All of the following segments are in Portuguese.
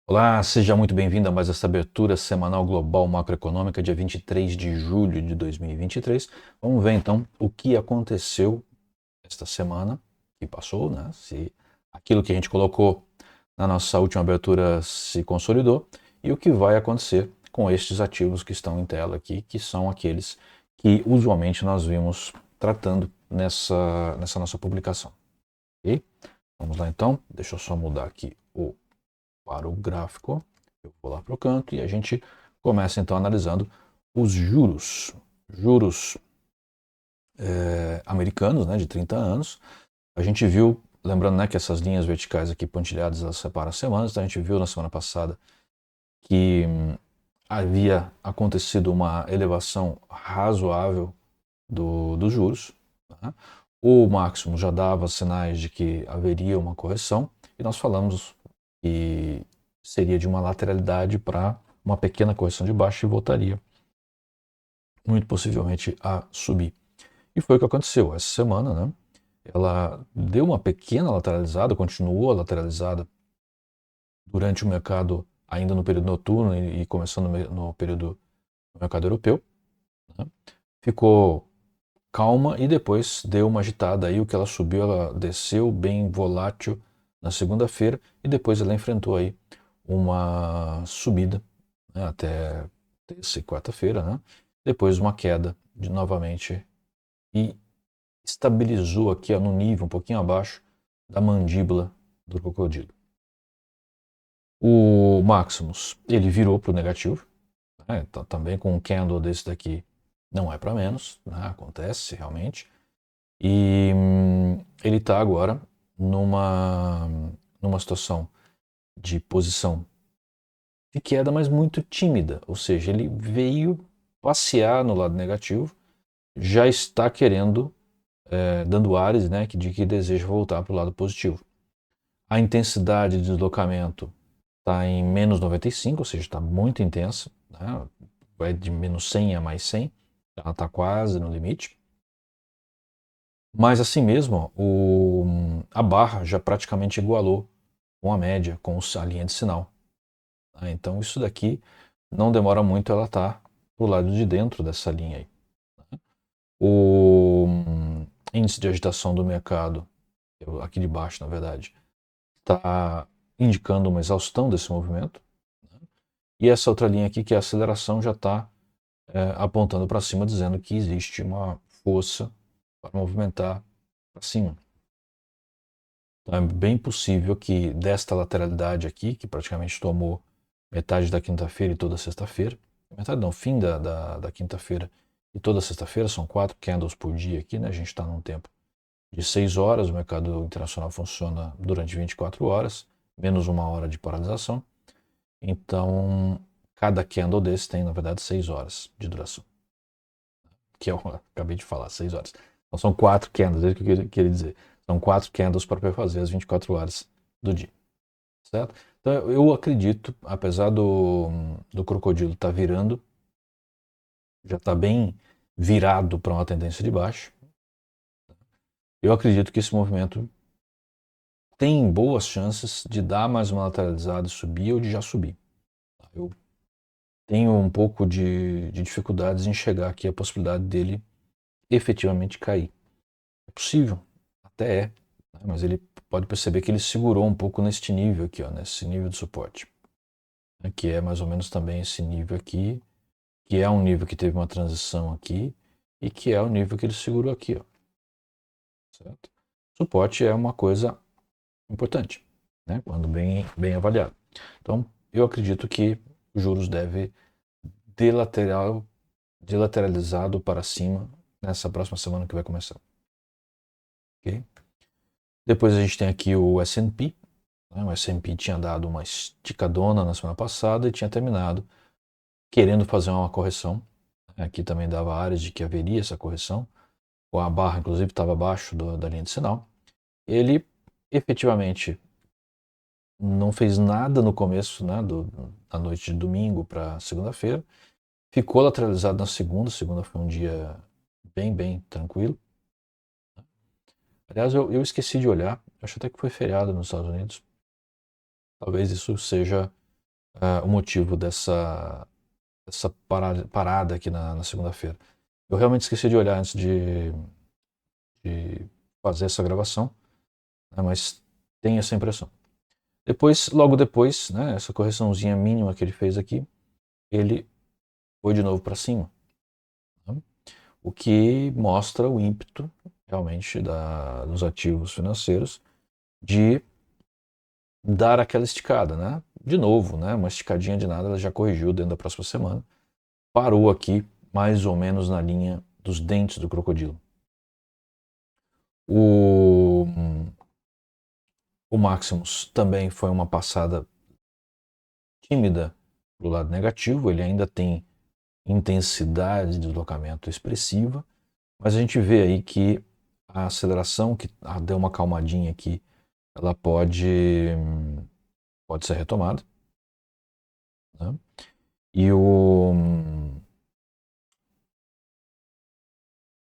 Olá, seja muito bem-vindo a mais essa abertura semanal global macroeconômica, dia 23 de julho de 2023. Vamos ver então o que aconteceu esta semana que passou, né? Se aquilo que a gente colocou na nossa última abertura se consolidou e o que vai acontecer com estes ativos que estão em tela aqui, que são aqueles que usualmente nós vimos tratando nessa nossa publicação. Ok? Vamos lá então, deixa eu só mudar aqui para o gráfico. Eu vou lá para o canto e a gente começa então analisando os juros. Juros americanos, né, de 30 anos. A gente viu, lembrando, né, que essas linhas verticais aqui pontilhadas, elas separam as semanas. Então a gente viu na semana passada que havia acontecido uma elevação razoável dos juros. Tá? O máximo já dava sinais de que haveria uma correção e nós falamos que seria de uma lateralidade para uma pequena correção de baixo e voltaria muito possivelmente a subir. E foi o que aconteceu essa semana, né? Ela deu uma pequena lateralizada, continuou lateralizada durante o mercado, ainda no período noturno e começando no período do mercado europeu. Né? Ficou calma e depois deu uma agitada aí, o que ela subiu, ela desceu bem volátil na segunda-feira e depois ela enfrentou aí uma subida, né, até terça e quarta-feira, né? Depois uma queda de novamente e estabilizou aqui ó, no nível um pouquinho abaixo da mandíbula do crocodilo. O Maximus, ele virou para o negativo, né? Também com um candle desse daqui não é para menos, né? Acontece realmente. E ele está agora numa situação de posição de queda, mas muito tímida. Ou seja, ele veio passear no lado negativo, já está querendo, dando ares, né, de que deseja voltar para o lado positivo. A intensidade de deslocamento está em menos 95, ou seja, está muito intensa. Né? Vai de menos 100 a mais 100, ela está quase no limite. Mas assim mesmo, a barra já praticamente igualou com a média, com a linha de sinal. Tá? Então isso daqui não demora muito, ela está pro lado de dentro dessa linha aí. O índice de agitação do mercado, aqui de baixo na verdade, está indicando uma exaustão desse movimento. Né? E essa outra linha aqui, que é a aceleração, já está apontando para cima, dizendo que existe uma força para movimentar para cima. Então é bem possível que desta lateralidade aqui, que praticamente tomou metade da quinta-feira e toda sexta-feira, metade não, fim da quinta-feira e toda sexta-feira, são 4 candles por dia aqui, né? A gente está num tempo de 6 horas, o mercado internacional funciona durante 24 horas, menos uma hora de paralisação. Então, cada candle desse tem, na verdade, 6 horas de duração. Que eu acabei de falar, 6 horas. Então são 4 candles, é isso que eu queria dizer. São 4 candles para fazer as 24 horas do dia. Certo? Então eu acredito, apesar do crocodilo estar virando, já está bem virado para uma tendência de baixo, eu acredito que esse movimento tem boas chances de dar mais uma lateralizada e subir ou de já subir. Eu tenho um pouco de dificuldades em enxergar aqui a possibilidade dele efetivamente cair. É possível, até é, né? Mas ele pode perceber que ele segurou um pouco neste nível aqui, ó, nesse nível de suporte, né? Que é mais ou menos também esse nível aqui, que é um nível que teve uma transição aqui e que é o nível que ele segurou aqui, ó, certo? Suporte é uma coisa importante, né? Quando bem avaliado. Então, eu acredito que os juros devem delateralizado para cima nessa próxima semana que vai começar. Ok? Depois a gente tem aqui o S&P. Né? O S&P tinha dado uma esticadona na semana passada e tinha terminado querendo fazer uma correção. Aqui também dava áreas de que haveria essa correção. A barra, inclusive, estava abaixo da linha de sinal. Ele efetivamente não fez nada no começo, né, da noite de domingo para segunda-feira. Ficou lateralizado na segunda. Segunda foi um dia bem tranquilo. Aliás, eu esqueci de olhar. Acho até que foi feriado nos Estados Unidos. Talvez isso seja o motivo dessa parada aqui na segunda-feira. Eu realmente esqueci de olhar antes de fazer essa gravação, né, mas tem essa impressão. Depois, logo depois, né, essa correçãozinha mínima que ele fez aqui, ele foi de novo para cima, né, o que mostra o ímpeto realmente dos ativos financeiros de dar aquela esticada, né? De novo, né? Uma esticadinha de nada, ela já corrigiu dentro da próxima semana, parou aqui mais ou menos na linha dos dentes do crocodilo. O Maximus também foi uma passada tímida do lado negativo, ele ainda tem intensidade de deslocamento expressiva, mas a gente vê aí que a aceleração que deu uma calmadinha aqui, ela pode ser retomada, né? E o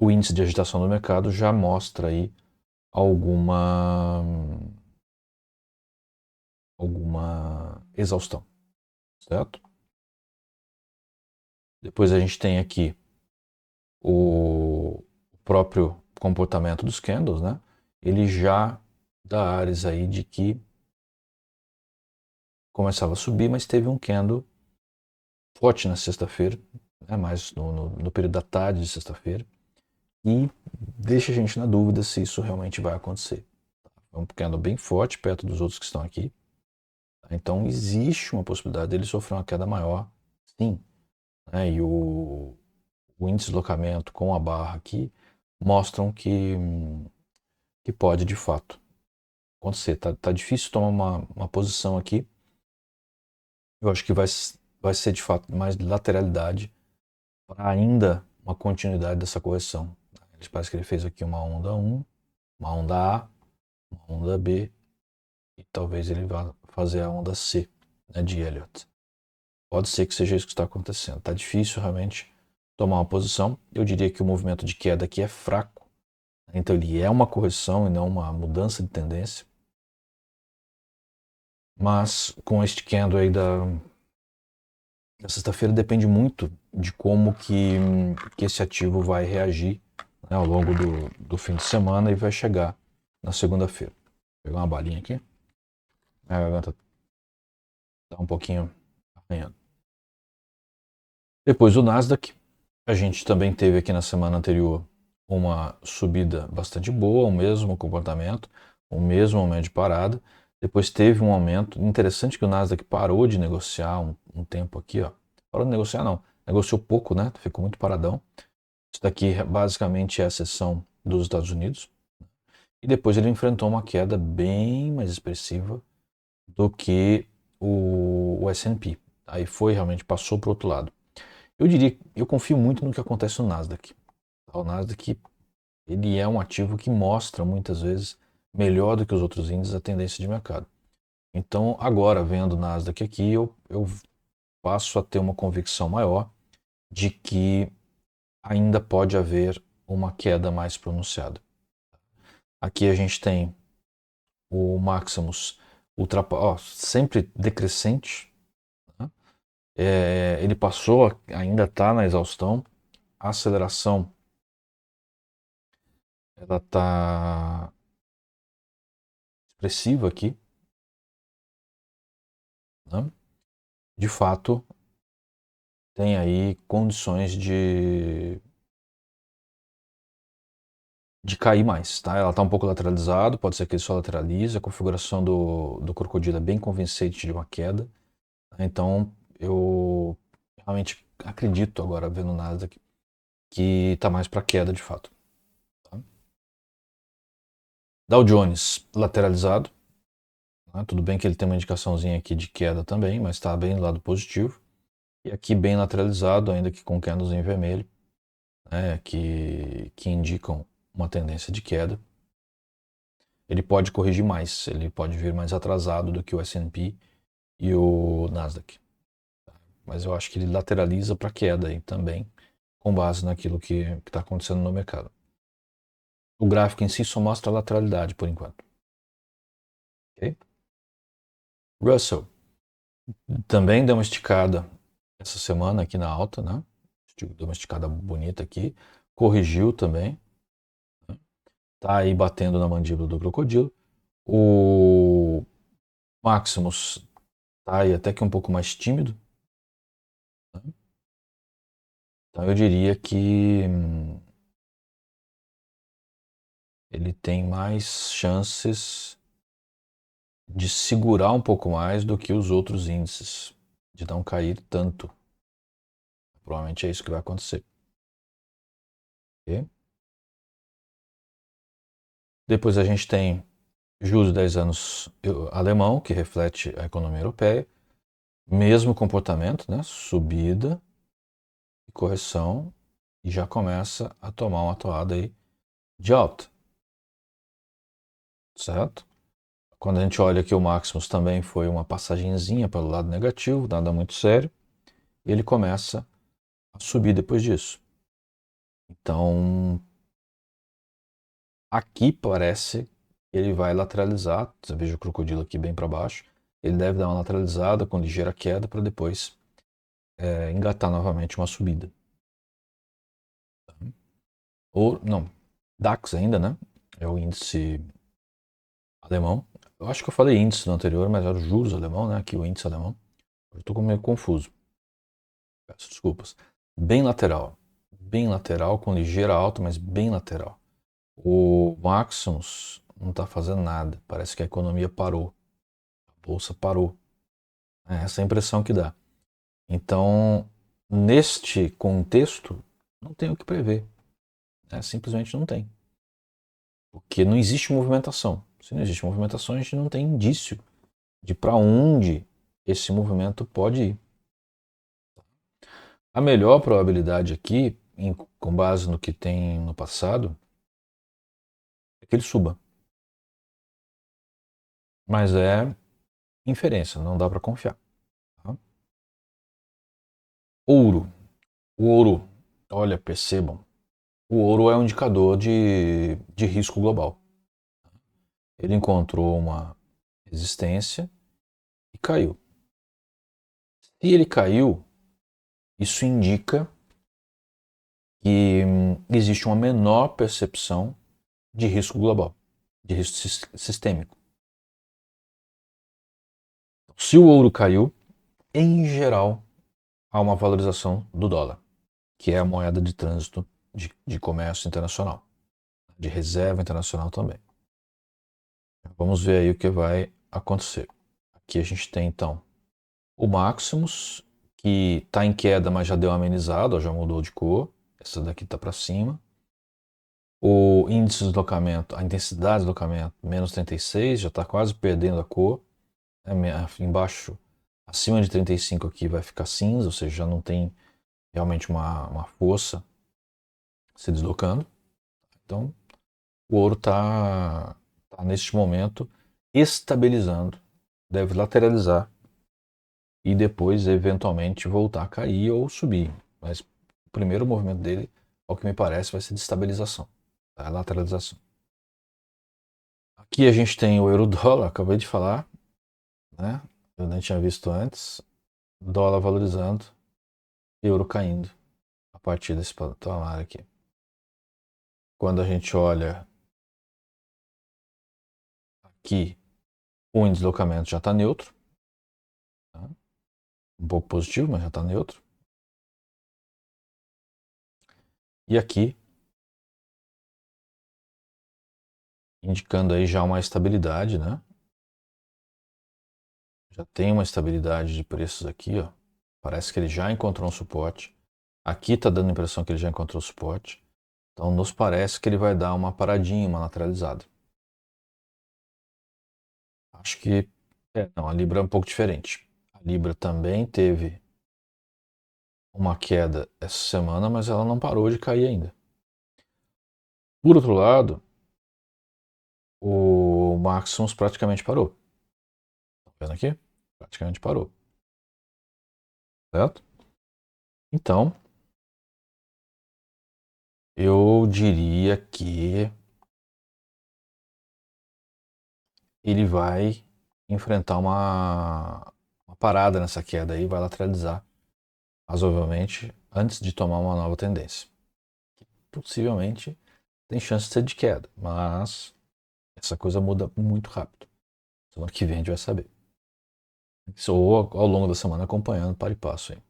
índice de agitação do mercado já mostra aí alguma exaustão, certo? Depois a gente tem aqui o próprio comportamento dos candles, né? Ele já dá áreas aí de que começava a subir, mas teve um candle forte na sexta-feira, né? Mais no período da tarde de sexta-feira, e deixa a gente na dúvida se isso realmente vai acontecer. É um candle bem forte perto dos outros que estão aqui. Então existe uma possibilidade dele sofrer uma queda maior, sim, né? E o índice de deslocamento com a barra aqui mostram que pode de fato acontecer. Tá difícil tomar uma posição aqui. Eu acho que vai ser de fato mais lateralidade para ainda uma continuidade dessa correção. Parece que ele fez aqui uma onda 1, uma onda A, uma onda B e talvez ele vá fazer a onda C, né, de Elliott. Pode ser que seja isso que está acontecendo. Está difícil realmente tomar uma posição. Eu diria que o movimento de queda aqui é fraco. Então ele é uma correção e não uma mudança de tendência. Mas com este candle aí da sexta-feira depende muito de como que esse ativo vai reagir, né, ao longo do fim de semana e vai chegar na segunda-feira. Vou pegar uma balinha aqui. Minha garganta está um pouquinho arranhando. Depois o Nasdaq. A gente também teve aqui na semana anterior uma subida bastante boa, o mesmo comportamento, o mesmo momento de parada. Depois teve um aumento. Interessante que o Nasdaq parou de negociar um tempo aqui, ó. Parou de negociar não, negociou pouco, né? Ficou muito paradão. Isso daqui basicamente é a seção dos Estados Unidos. E depois ele enfrentou uma queda bem mais expressiva do que o S&P. Aí foi realmente, passou para o outro lado. Eu diria, eu confio muito no que acontece no Nasdaq. O Nasdaq, ele é um ativo que mostra muitas vezes melhor do que os outros índices a tendência de mercado. Então, agora vendo o Nasdaq aqui, eu passo a ter uma convicção maior de que ainda pode haver uma queda mais pronunciada. Aqui a gente tem o Maximus sempre decrescente, né? Ele passou, ainda está na exaustão. A aceleração ela está expressiva aqui, né? De fato, tem aí condições de cair mais, tá? Ela está um pouco lateralizado, pode ser que ele só lateralize. A configuração do crocodilo é bem convincente de uma queda, né? Então eu realmente acredito agora vendo o Nasdaq que está mais para queda de fato, tá? Dow Jones lateralizado, né? Tudo bem que ele tem uma indicaçãozinha aqui de queda também, mas está bem do lado positivo. E aqui bem lateralizado, ainda que com candles em vermelho, né, que indicam uma tendência de queda. Ele pode corrigir mais, ele pode vir mais atrasado do que o S&P e o Nasdaq. Mas eu acho que ele lateraliza para queda aí também, com base naquilo que está acontecendo no mercado. O gráfico em si só mostra a lateralidade por enquanto. Okay? Russell. Também deu uma esticada essa semana aqui na alta, né? Deu uma esticada bonita aqui. Corrigiu também. Tá aí batendo na mandíbula do crocodilo. O Maximus tá aí até que um pouco mais tímido. Né? Então eu diria que ele tem mais chances de segurar um pouco mais do que os outros índices, de não cair tanto. Provavelmente é isso que vai acontecer. Ok? Depois a gente tem juros de 10 anos alemão, que reflete a economia europeia. Mesmo comportamento, né? Subida e correção, e já começa a tomar uma toada aí de alta. Certo? Quando a gente olha aqui o Maximus também foi uma passagenzinha pelo lado negativo, nada muito sério. E ele começa a subir depois disso. Então, aqui parece que ele vai lateralizar. Você veja o crocodilo aqui bem para baixo. Ele deve dar uma lateralizada com ligeira queda para depois engatar novamente uma subida. Ou, não, DAX ainda, né? É o índice alemão. Eu acho que eu falei índice no anterior, mas era o juros alemão, né? Aqui o índice alemão. Eu estou meio confuso. Peço desculpas. Bem lateral. Bem lateral, com ligeira alta, mas bem lateral. O Maximus não está fazendo nada. Parece que a economia parou. A bolsa parou. É essa a impressão que dá. Então, neste contexto, não tem o que prever. Simplesmente não tem. Porque não existe movimentação. Se não existe movimentação, a gente não tem indício de para onde esse movimento pode ir. A melhor probabilidade aqui, com base no que tem no passado, é que ele suba. Mas é inferência, não dá para confiar. Tá? Ouro. O ouro, olha, percebam, o ouro é um indicador de risco global. Ele encontrou uma resistência e caiu. Se ele caiu, isso indica que existe uma menor percepção de risco global, de risco sistêmico. Se o ouro caiu, em geral, há uma valorização do dólar, que é a moeda de trânsito de comércio internacional, de reserva internacional também. Vamos ver aí o que vai acontecer. Aqui a gente tem então o Maximus, que está em queda, mas já deu uma amenizada, já mudou de cor. Essa daqui está para cima. O índice de deslocamento, a intensidade de deslocamento, menos 36, já está quase perdendo a cor. Embaixo, acima de 35 aqui vai ficar cinza, ou seja, já não tem realmente uma força se deslocando. Então, o ouro tá neste momento estabilizando, deve lateralizar e depois eventualmente voltar a cair ou subir. Mas o primeiro movimento dele, ao que me parece, vai ser de estabilização, tá? Lateralização. Aqui a gente tem o euro-dólar, acabei de falar, né? Eu nem tinha visto antes. Dólar valorizando, euro caindo a partir desse patamar aqui. Quando a gente olha aqui, o índice de deslocamento já está neutro, tá? Um pouco positivo, mas já está neutro. E aqui, indicando aí já uma estabilidade, né? Já tem uma estabilidade de preços aqui, ó. Parece que ele já encontrou um suporte. Aqui está dando a impressão que ele já encontrou suporte. Então nos parece que ele vai dar uma paradinha, uma lateralizada. Acho que não, a Libra é um pouco diferente. A Libra também teve uma queda essa semana, mas ela não parou de cair ainda. Por outro lado, o Maximus praticamente parou. Tá vendo aqui? Praticamente parou. Certo? Então, eu diria que ele vai enfrentar uma parada nessa queda aí, vai lateralizar razoavelmente antes de tomar uma nova tendência. Possivelmente tem chance de ser de queda, mas essa coisa muda muito rápido. Semana que vem a gente vai saber. Ou ao longo da semana acompanhando para e passo aí.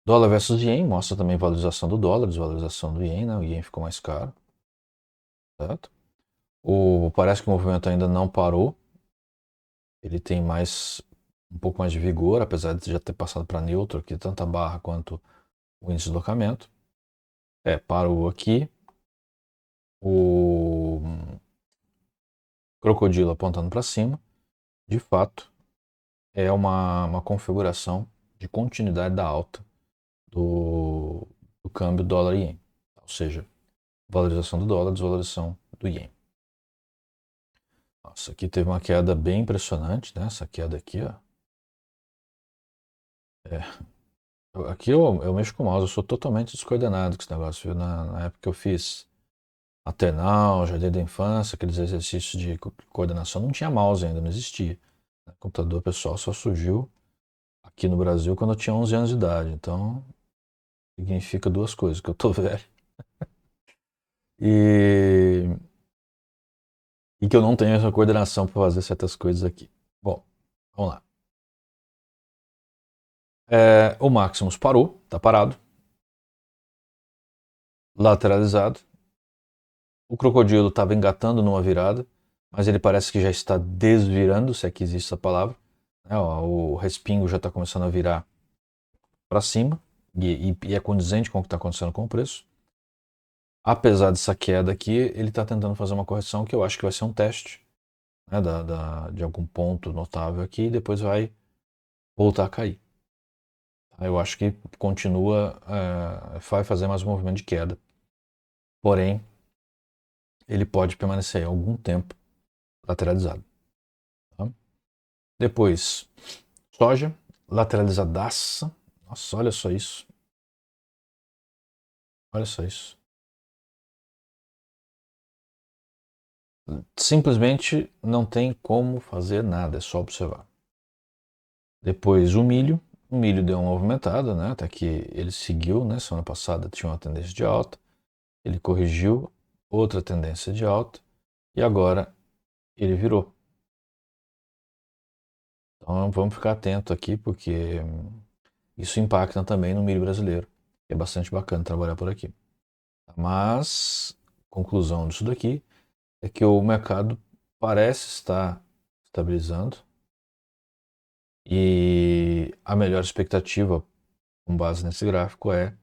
Dólar versus ien mostra também valorização do dólar, desvalorização do ien, né? O ien ficou mais caro. Certo? Parece que o movimento ainda não parou. Ele tem um pouco mais de vigor, apesar de já ter passado para neutro aqui, tanto a barra quanto o índice de deslocamento. Parou aqui. O crocodilo apontando para cima. De fato, é uma configuração de continuidade da alta do câmbio dólar-ien. Ou seja, valorização do dólar, desvalorização do ien. Nossa, aqui teve uma queda bem impressionante, né? Essa queda aqui, ó. Aqui eu mexo com o mouse, eu sou totalmente descoordenado com esse negócio, viu? Na época que eu fiz maternal, jardim da infância, aqueles exercícios de coordenação, não tinha mouse ainda, não existia. O computador pessoal só surgiu aqui no Brasil quando eu tinha 11 anos de idade, então significa duas coisas, que eu tô velho e que eu não tenho essa coordenação para fazer certas coisas aqui. Bom, vamos lá. O Maximus parou, tá parado, lateralizado. O crocodilo estava engatando numa virada, mas ele parece que já está desvirando, se é que existe essa palavra. O respingo já está começando a virar para cima e é condizente com o que está acontecendo com o preço. Apesar dessa queda aqui, ele está tentando fazer uma correção que eu acho que vai ser um teste, né, de algum ponto notável aqui e depois vai voltar a cair. Eu acho que continua, vai fazer mais um movimento de queda. Porém, ele pode permanecer aí algum tempo lateralizado. Tá? Depois, soja, lateralizadaça. Nossa, olha só isso. Olha só isso. Simplesmente não tem como fazer nada, é só observar. Depois o milho deu uma movimentada, né? Até que ele seguiu, né? Semana passada tinha uma tendência de alta, ele corrigiu, outra tendência de alta e agora ele virou. Então vamos ficar atento aqui porque isso impacta também no milho brasileiro. É bastante bacana trabalhar por aqui. Mas, conclusão disso daqui é que o mercado parece estar estabilizando e a melhor expectativa, com base nesse gráfico, é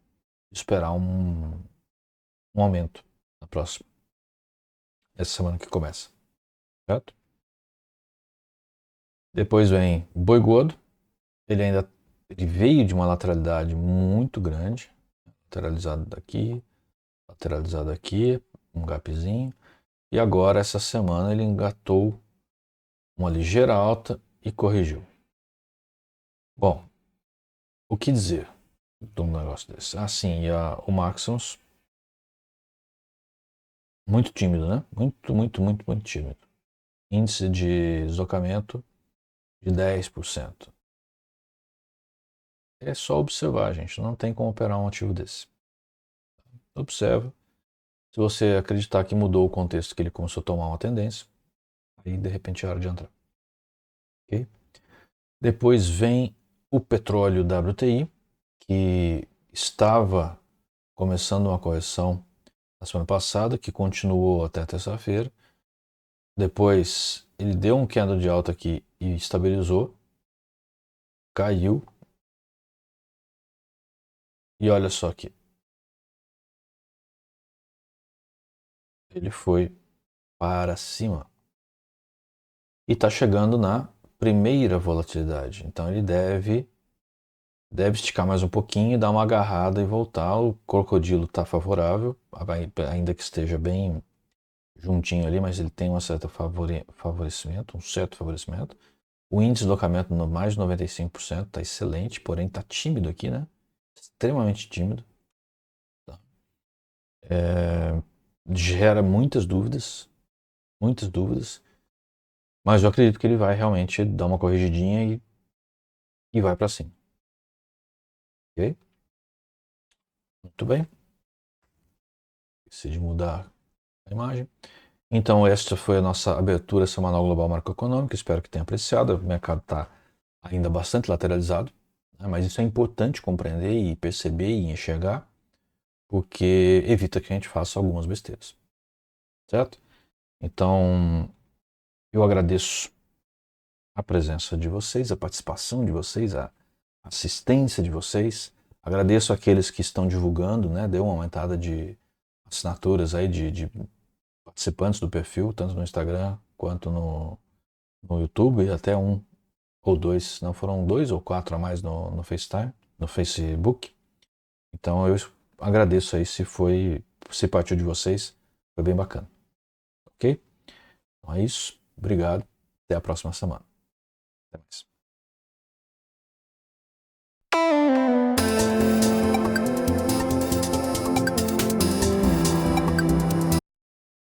esperar um aumento na próxima, essa semana que começa, certo? Depois vem o boi gordo, ele veio de uma lateralidade muito grande, lateralizado aqui, um gapzinho, e agora essa semana ele engatou uma ligeira alta e corrigiu. Bom, o que dizer de um negócio desse? Assim, o Maximus, muito tímido, né? Muito tímido. Índice de deslocamento de 10%. É só observar, gente. Não tem como operar um ativo desse. Observa. Se você acreditar que mudou o contexto, que ele começou a tomar uma tendência, aí de repente é hora de entrar. Ok? Depois vem o petróleo WTI, que estava começando uma correção na semana passada, que continuou até terça-feira. Depois ele deu um candle de alta aqui e estabilizou, caiu. E olha só aqui. Ele foi para cima. E está chegando na primeira volatilidade. Então ele deve esticar mais um pouquinho, dar uma agarrada e voltar. O crocodilo está favorável, ainda que esteja bem juntinho ali, mas ele tem um certo favorecimento. O índice de deslocamento no mais de 95% está excelente, porém está tímido aqui, né? Extremamente tímido. Tá? Gera muitas dúvidas, mas eu acredito que ele vai realmente dar uma corrigidinha e e vai para cima. Ok? Muito bem. Esqueci de mudar a imagem. Então, esta foi a nossa abertura semanal global macroeconômica. Espero que tenha apreciado. O mercado está ainda bastante lateralizado, né? Mas isso é importante compreender e perceber e enxergar, porque evita que a gente faça algumas besteiras. Certo? Então, eu agradeço a presença de vocês, a participação de vocês, a assistência de vocês. Agradeço aqueles que estão divulgando, né? Deu uma aumentada de assinaturas aí de participantes do perfil, tanto no Instagram quanto no YouTube, e até um ou dois, não foram 2 ou 4 a mais no FaceTime, no Facebook. Então eu agradeço aí se partiu de vocês, foi bem bacana. Ok? Então é isso, obrigado, até a próxima semana. Até mais.